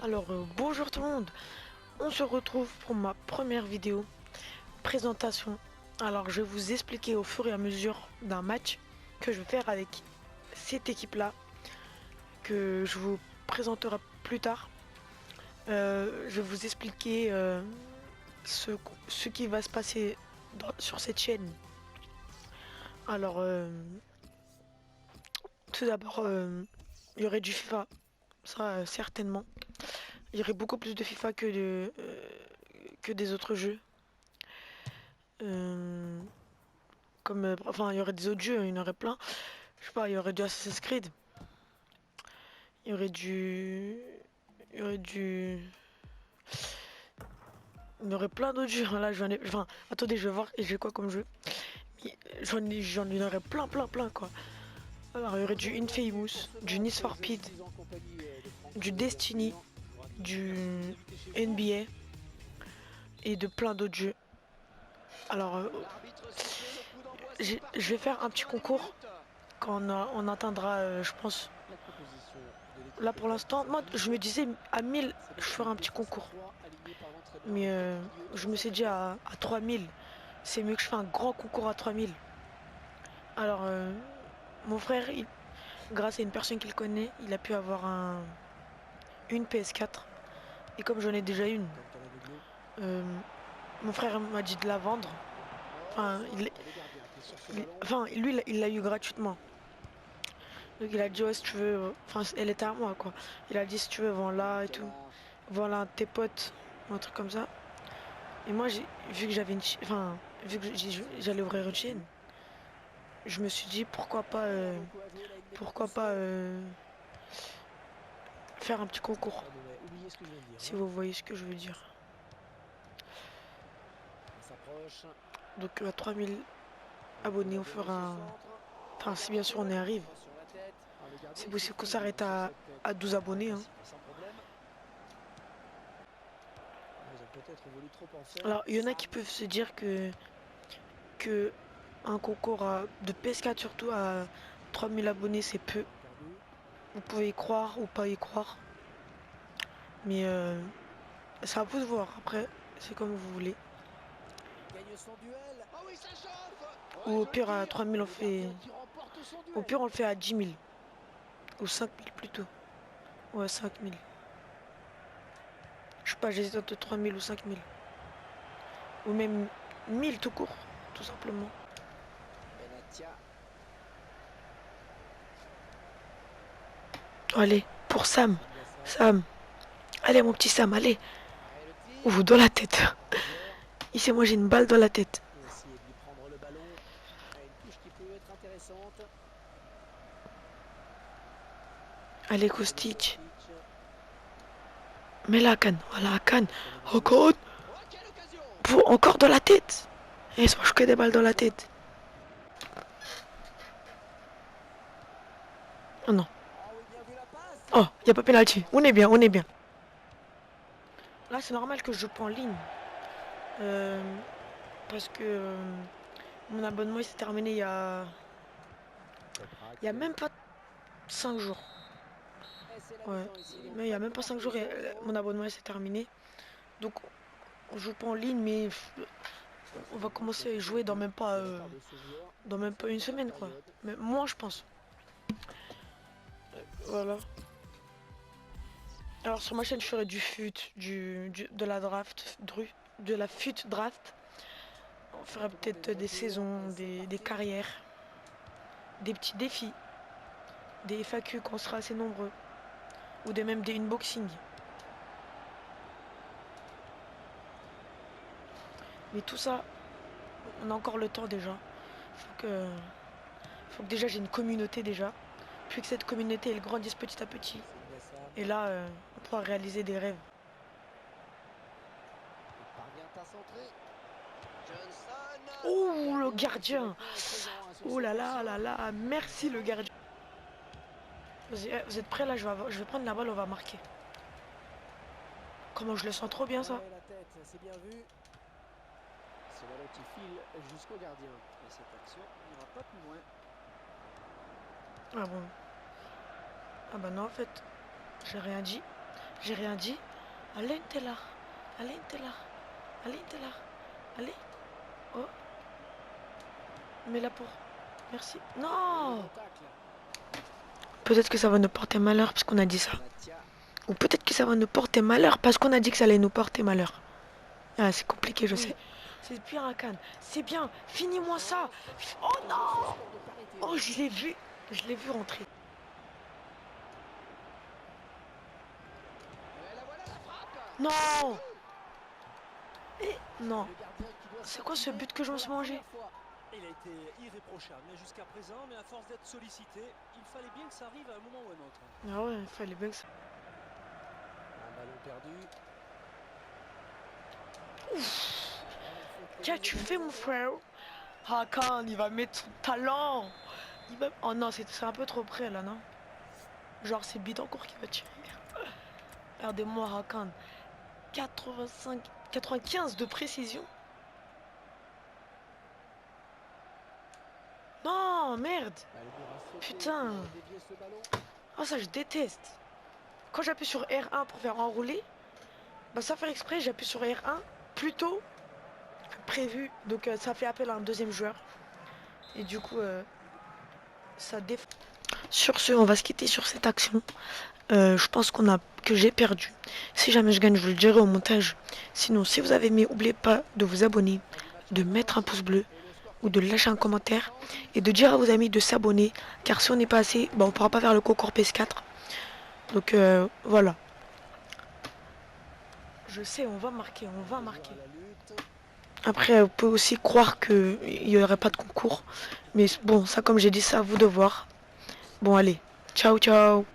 Alors bonjour tout le monde, on se retrouve pour ma première vidéo présentation. Alors je vais vous expliquer au fur et à mesure d'un match que je vais faire avec cette équipe là que je vous présenterai plus tard. Je vais vous expliquer ce qui va se passer sur cette chaîne. Alors tout d'abord il y aurait du FIFA, ça certainement. Il y aurait beaucoup plus de FIFA que des autres jeux. Euh, enfin, il y aurait des autres jeux, il y en aurait plein. Je sais pas, il y aurait du Assassin's Creed. Il y aurait du. Il y aurait du. Il y aurait plein d'autres jeux. Là, j'en ai. Enfin, attendez, je vais voir j'ai quoi comme jeu. J'en aurais plein, quoi. Alors, il y aurait du Infamous, du Need for Speed, du Destiny, du NBA et de plein d'autres jeux. Alors, je vais faire un petit concours quand on atteindra, je pense. Là pour l'instant, moi je me disais à 1000 je ferai un petit concours. Mais je me suis dit à 3000, c'est mieux que je fasse un grand concours à 3000. Alors mon frère, grâce à une personne qu'il connaît, il a pu avoir une PS4. Et comme j'en ai déjà une, euh, mon frère m'a dit de la vendre. Enfin, lui, il l'a eu gratuitement. Donc il a dit ouais si tu veux, enfin elle était à moi quoi. Il a dit si tu veux vends-la et tout. Vends-la à tes potes, ou un truc comme ça. Et moi vu que j'avais enfin vu que j'allais ouvrir une chaîne, je me suis dit pourquoi pas faire un petit concours. Si vous voyez ce que je veux dire. Donc à 3000 abonnés on fera enfin si bien sûr on y arrive. C'est possible qu'on s'arrête à 12 abonnés hein. Alors il y en a qui peuvent se dire que un concours de PS4 surtout à 3000 abonnés c'est peu. Vous pouvez y croire ou pas y croire. Mais c'est à vous de voir. Après, c'est comme vous voulez. Ou au pire à 3000 on fait. Au pire on le fait à 10 000. Ou 5000 plutôt. Ouais 5000. Je sais pas, j'hésite entre 3000 ou 5000. Ou même 1000 tout court. Tout simplement. Allez, pour Sam. Sam. Allez mon petit Sam, allez. Ouh, dans la tête. Ici moi j'ai une balle dans la tête. Allez Kostic. Mets la canne. Voilà la canne. Encore. Encore dans la tête. Et ça mange que des balles dans la tête. Oh non. Oh, y a pas pénalty. On est bien, on est bien. Là, c'est normal que je joue pas en ligne. Euh, parce que mon abonnement il s'est terminé il y a même pas 5 jours. Ouais, mais il y a même pas 5 jours, mon abonnement il s'est terminé. Donc, on joue pas en ligne, mais on va commencer à y jouer dans même pas une semaine, quoi. Mais moi, je pense. Voilà. Alors, sur ma chaîne, je ferai du fut, de la draft, de la fut draft. On fera peut-être des saisons, des carrières, des petits défis, des FAQ quand on sera assez nombreux, ou même des unboxings. Mais tout ça, on a encore le temps déjà. Faut que déjà j'ai une communauté déjà. Puis que cette communauté elle grandisse petit à petit. Et là, on pourra réaliser des rêves. Oh le gardien. Oh là là, merci le gardien. Vous êtes prêts là, je vais prendre la balle, on va marquer. Comment je le sens trop bien ça. Ah bon. Ah bah non en fait, j'ai rien dit. J'ai rien dit. Allez, Telar. Allez, Telar. Allez, Telar. Allez. Oh. Mais là pour. Merci. Non. Peut-être que ça va nous porter malheur parce qu'on a dit ça. Ou peut-être que ça va nous porter malheur parce qu'on a dit que ça allait nous porter malheur. Ah, c'est compliqué, je sais. C'est bien, Hakan. C'est bien. Finis-moi ça. Oh non. Oh, je l'ai vu. Je l'ai vu rentrer. Non. Non. C'est quoi ce but que je me suis mangé? Il a été irréprochable jusqu'à présent, mais à force d'être sollicité, il fallait bien que ça arrive à un moment ou un autre. Ah ouais, il fallait bien que ça. Un ballon perdu. Qu'as-tu fait, mon frère? Hakan, il va mettre son talent. Il va... Oh non, c'est un peu trop près là, non? Genre, c'est Bidancourt qui va tirer. Regardez-moi, Hakan. 95 de précision. Non, merde. Putain. Oh, ça, je déteste. Quand j'appuie sur R1 pour faire enrouler, bah, sans faire exprès, j'appuie sur R1 plus tôt que prévu. Donc, ça fait appel à un deuxième joueur. Et du coup, ça défend. Sur ce, on va se quitter sur cette action. Je pense que j'ai perdu. Si jamais je gagne, je vous le dirai au montage. Sinon, si vous avez aimé, n'oubliez pas de vous abonner, de mettre un pouce bleu ou de lâcher un commentaire et de dire à vos amis de s'abonner. Car si on n'est pas assez, bah, on ne pourra pas faire le concours PS4. Donc voilà. Je sais, on va marquer. Après, vous pouvez aussi croire qu'il n'y aurait pas de concours. Mais bon, ça, comme j'ai dit, c'est à vous de voir. Bon, allez. Ciao, ciao.